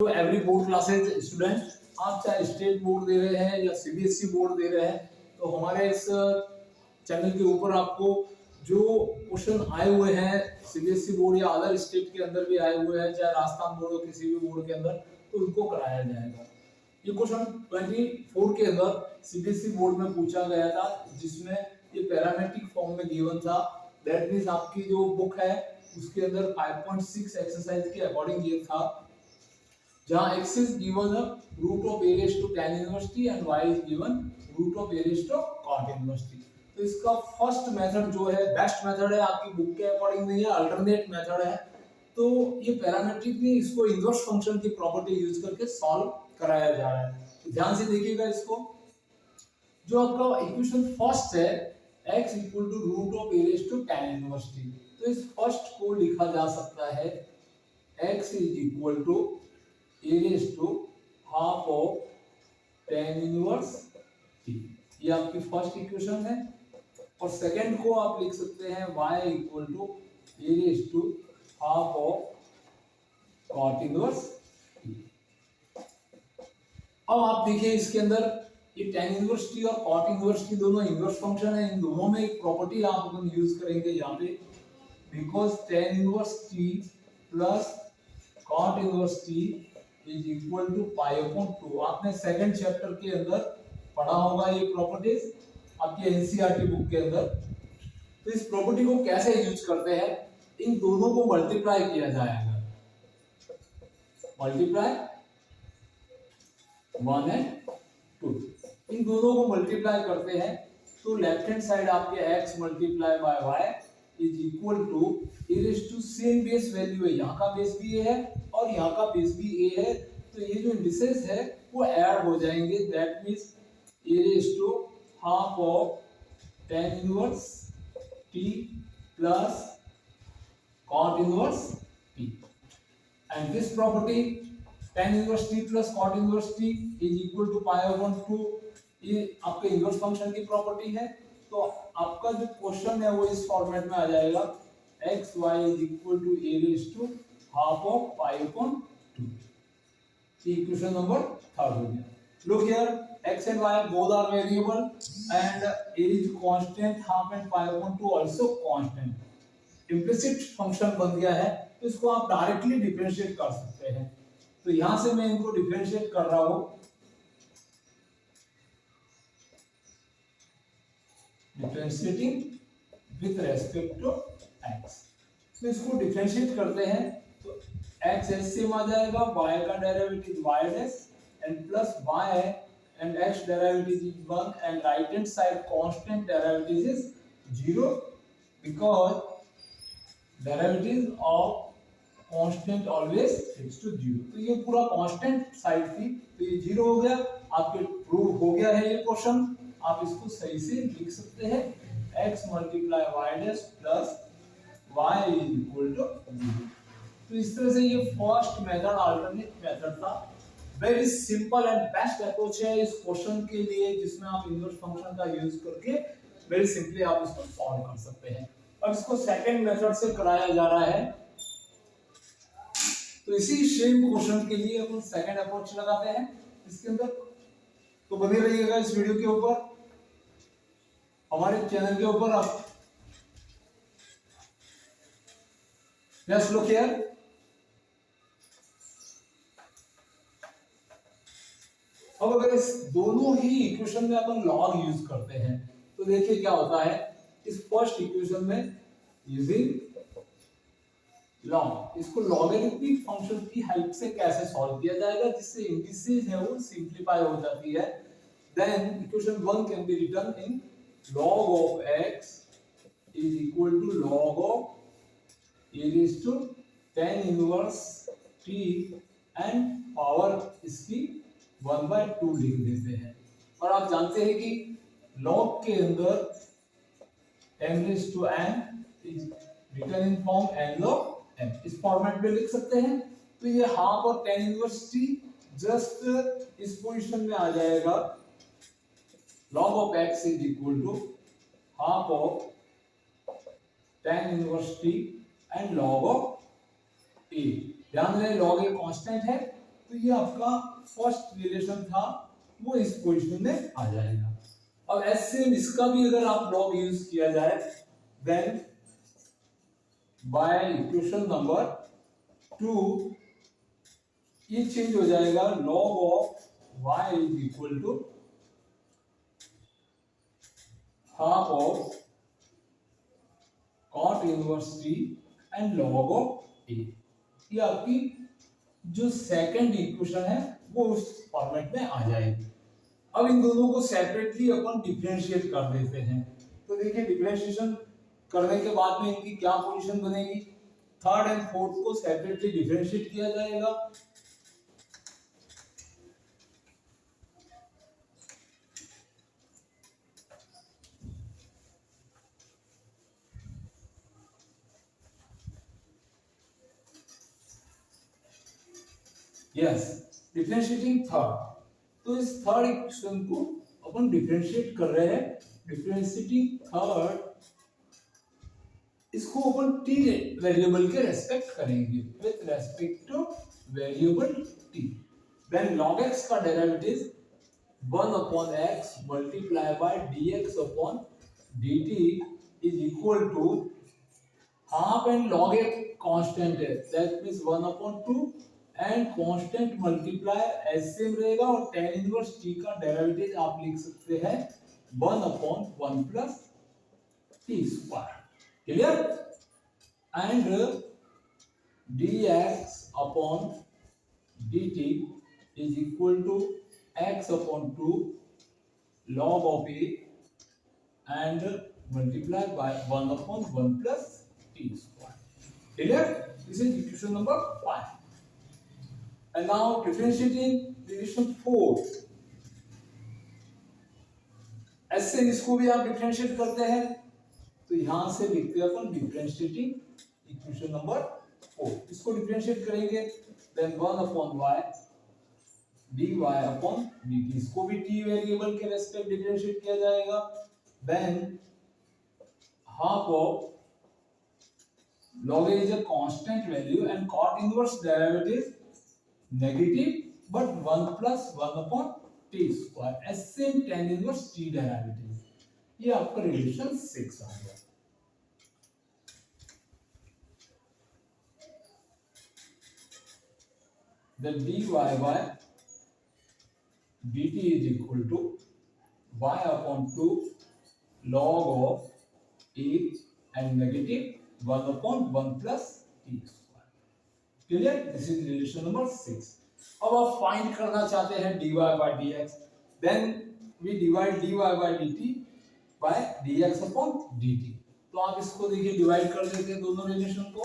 तो every board classes student, आप चाहे स्टेट बोर्ड दे रहे हैं या सीबीएसई बोर्ड दे रहे हैं, तो हमारे इस चैनल के ऊपर आपको जो क्वेश्चन आए हुए हैं सीबीएसई बोर्ड या अदर स्टेट के अंदर भी आए हुए हैं, चाहे राजस्थान बोर्ड हो किसी भी बोर्ड के अंदर, तो उनको कराया जाएगा। ये क्वेश्चन 24 के अंदर सीबीएसई बोर्ड में पूछा गया था, जिसमें ये पैरामेट्रिक फॉर्म में गिवन था। दैट मींस आपकी जो बुक है उसके अंदर 5.6 एक्सरसाइज के अकॉर्डिंग ये था, जहां x is given a root of a raised to tan inverse t and y is given root of a raised to cot inverse t। तो इसका फर्स्ट मेथड जो है बेस्ट मेथड है, आपकी बुक के अकॉर्डिंग नहीं है, अल्टरनेट मेथड है। तो ये पैरामेट्रिक में इसको इनवर्स फंक्शन की प्रॉपर्टी यूज करके सॉल्व कराया जा रहा है। तो ध्यान से देखिएगा इसको। जो आपका इक्वेशन फर्स्ट है x equal to root of a raised to tan inverse t, तो इस फर्स्ट को लिखा जा सकता है x is equal to a raised to half of tan inverse t। ये आपकी फर्स्ट इक्वेशन है। और सेकंड को आप लिख सकते हैं y equal to a raised to half of cot inverse t। अब आप देखिए इसके अंदर ये tan inverse t और cot inverse t दोनों इनवर्स फंक्शन है। इन दोनों में एक प्रॉपर्टी आप अपन यूज करेंगे यहाँ पे, because tan inverse t plus cot inverse t is equal to pi upon 2। आपने सेकंड चैप्टर के अंदर पढ़ा होगा ये प्रॉपर्टीज आपकी एनसीईआरटी बुक के अंदर। तो इस प्रॉपर्टी को कैसे यूज करते हैं, इन दोनों को मल्टीप्लाई किया जाएगा, मल्टीप्लाई 1 एंड 2, इन दोनों को मल्टीप्लाई करते हैं तो लेफ्ट हैंड साइड आपके x multiply by y is equal to e raise to same base value है, यहाँ का बेस भी a है और यहाँ का बेस भी a है, तो ये जो इंडिसेस है वो ऐड हो जाएंगे। That means e raise to half of tan inverse t plus cot inverse t, and this property tan inverse t plus cot inverse t is equal to pi upon 2, ये आपके inverse function की property है। तो आपका जो question है वो इस फॉर्मेट में आ जाएगा x y is equal to a raise to half of pi upon 2। Equation number third हो गया। Look here, x and y both are variable and a is constant, half and pi upon 2 also constant। Implicit function बन गया है, तो इसको आप directly differentiate कर सकते हैं। तो यहां से मैं इनको डिफरेंशिएट कर रहा हूं, differentiating with respect to x। तो इसको डिफरेंशिएट करते हैं तो x सेम आ जाएगा, y का derivative y dash and plus y and x derivative is 1 and right hand side constant derivative is 0 because derivative of constant always equals to 0। तो ये पूरा constant साइड थी, तो ये 0 हो गया। आपके प्रूव हो गया है ये क्वेश्चन, आप इसको सही से लिख सकते हैं x multiply y dash plus y is equal to 0। तो इस तरह से ये फर्स्ट मेथड अल्टरनेट मेथड था। Very simple and best approach है इस क्वेश्चन के लिए, जिसमें आप इनवर्स फंक्शन का यूज करके वेरी सिंपली आप इसको सॉल्व कर सकते हैं। अब इसको सेकंड मेथड से कराया जा रहा है, तो इसी सेम क्वेश्चन के लिए अपन सेकंड अप्रोच लगाते हैं इसके अंदर। तो बने रहिएगा इस वीडियो के ऊपर, हमारे चैनल के ऊपर। आप लेट्स लुक हियर, अब अगर इस दोनों ही इक्वेशन में अपन लॉग यूज करते हैं तो देखिए क्या होता है। इस फर्स्ट इक्वेशन में यूजिंग लॉग, इसको लॉगरिथमिक फंक्शन की हेल्प से कैसे सॉल्व किया जाएगा जिससे इंडिसेस है वो सिंपलीफाई हो जाती है। Then equation 1 can be written in log of x is equal to log of e raised to tan inverse t and power इसकी 1/2 लिख देते हैं। और आप जानते हैं कि log के अंदर m raised to n is written in form n log m, इस फॉर्मेट में लिख सकते हैं। तो ये हाफ और tan इनवर्स t जस्ट इस पोजीशन में आ जाएगा, log of x is equal to half of tan inverse t and log of a। ध्यान रहे log a कांस्टेंट है तो ये आपका फर्स्ट रिलेशन था वो इस पोजीशन में आ जाएगा। अब ऐसे इसका भी अगर आप लॉग यूज किया जाए देन बाय इक्वेशन नंबर 2 ये चेंज हो जाएगा, log of y is equal to half of cot inverse t and log of a। ये आपकी जो सेकंड इक्वेशन है वो उस फॉर्मेट में आ जाएगी। अब इन दोनों को सेपरेटली अपन डिफरेंशिएट कर देते हैं। तो देखिए डिफरेंशिएशन करने के बाद में इनकी क्या पोजीशन बनेगी, थर्ड एंड फोर्थ को सेपरेटली डिफरेंशिएट किया जाएगा। यस, डिफरेंशिएटिंग थर्ड, तो इस थर्ड इक्वेशन को अपन डिफरेंशिएट कर रहे हैं। डिफरेंशिएटिंग थर्ड इसको अपन t वेरिएबल के रेस्पेक्ट करेंगे with respect to variable t। Then log x का derivative 1 upon x multiply by dx upon dt is equal to half and log a constant है that means 1 upon 2 and constant multiply ऐसे same रहेगा और tan inverse t का derivative आप लिख सकते हैं 1 upon 1 plus t square. Clear? And dx upon dt is equal to x upon 2 log of a and multiply by 1 upon 1 plus t square. Clear? This is equation number 5। And now differentiating relation 4, ऐसे इसको भी आप differentiate करते हैं तो यहां से लिखते हैं अपन डिफरेंशिएटिंग इक्वेशन नंबर 4। इसको डिफरेंशिएट करेंगे then 1 upon y dy upon dt, इसको भी t वेरिएबल के रेस्पेक्ट डिफरेंशिएट किया जाएगा। Then half of log a is a constant value and cot inverse derivative negative but 1 plus 1 upon t square S same tan inverse t derivative. ये आपका relation 6 आ गया। then dy by dt is equal to y upon 2 log of a and negative 1 upon 1 plus t square। Clear? This is relation number 6। अब आप find करना चाहते हैं dy by dx, then we divide dy by dt by dx upon dt। तो आप इसको देखिए divide कर देते हैं दोनों रिलेशन को।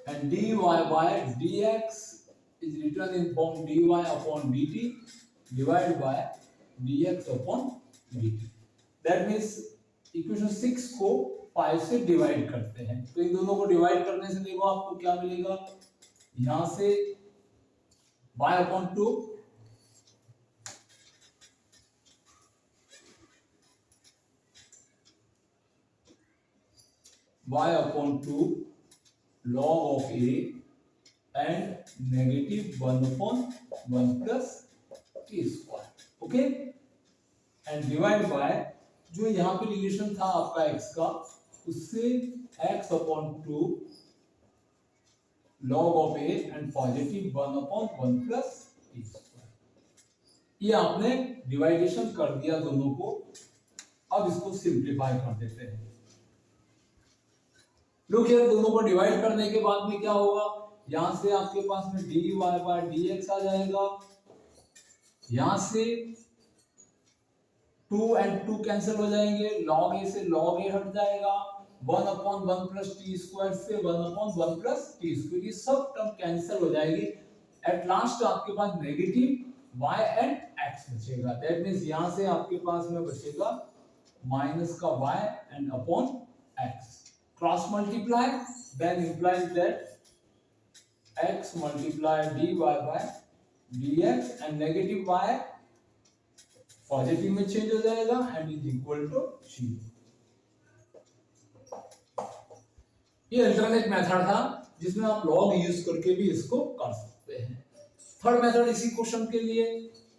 and dy by dx is written in form dy upon dt divided by dx upon dt। that means equation 6 को 5 से डिवाइड करते हैं तो इन दोनों को डिवाइड करने से देखो आपको क्या मिलेगा, यहां से y upon 2 y upon 2 log of a and negative 1 upon 1 plus t square. Okay, and divide by जो यहाँ पे रिलेशन था आपका x का उससे x upon 2 log of a and positive 1 upon 1 plus t square. ये आपने डिवाइडेशन कर दिया दोनों को। अब इसको सिंप्लीफाई कर देते हैं। लोग यार दोनों को डिवाइड करने के बाद में क्या होगा, यहां से आपके पास में dy by dx आ जाएगा, यहां से 2 and 2 कैंसिल हो जाएंगे, log a से log a हट जाएगा, 1 अपॉन 1 प्लस टी स्क्वायर से 1 अपॉन 1 प्लस टी स्क्वायर, ये सब टर्म कैंसिल हो जाएगी। एट लास्ट आपके पास नेगेटिव y एंड x बचेगा। दैट मींस यहां से आपके पास में बचेगा माइनस का y and upon x। Cross multiply then implies that x multiply dy by dx and negative y positive में चेंज हो जाएगा एंड इज इक्वल टू 0। ये अल्टरनेट मेथड था जिसमें आप लॉग यूज करके भी इसको कर सकते हैं। थर्ड मेथड इसी क्वेश्चन के लिए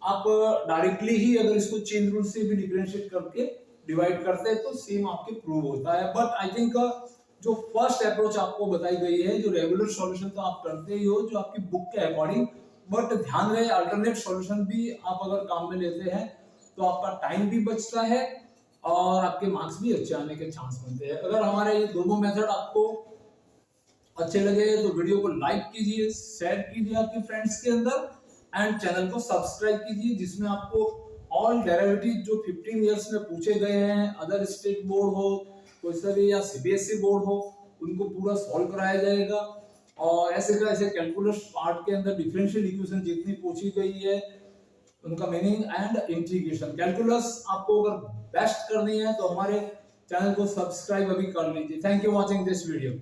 आप डायरेक्टली ही अगर इसको चेन रूल से भी डिफरेंशिएट करके डिवाइड करते हैं तो सेम आपके प्रूव होता है। बट आई थिंक जो फर्स्ट अप्रोच आपको बताई गई है, जो रेगुलर सॉल्यूशन तो आप करते ही हो जो आपकी बुक के अकॉर्डिंग, बट ध्यान रहे अल्टरनेट सॉल्यूशन भी आप अगर काम में लेते हैं तो आपका टाइम भी बचता है और आपके मार्क्स भी अच्छे आने के चांस बनते हैं। अगर हमारे ये दोनों मेथड आपको अच्छे लगे तो वीडियो को लाइक कीजिए, शेयर कीजिए आपके फ्रेंड्स के अंदर एंड चैनल को सब्सक्राइब कीजिए, जिसमें आपको ऑल डेरिवेटिव जो 15 इयर्स में पूछे गए हैं, अदर स्टेट बोर्ड हो, कोई सा भी या सीबीएसई बोर्ड हो, उनको पूरा सॉल्व कराया जाएगा। और ऐसे का ऐसे कैलकुलस पार्ट के अंदर डिफरेंशियल इक्वेशन जितनी पूछी गई है उनका मीनिंग एंड इंटीग्रेशन कैलकुलस आपको अगर बेस्ट करनी है तो हमारे चैनल को सब्सक्राइब अभी कर लीजिए। Thank you watching this video.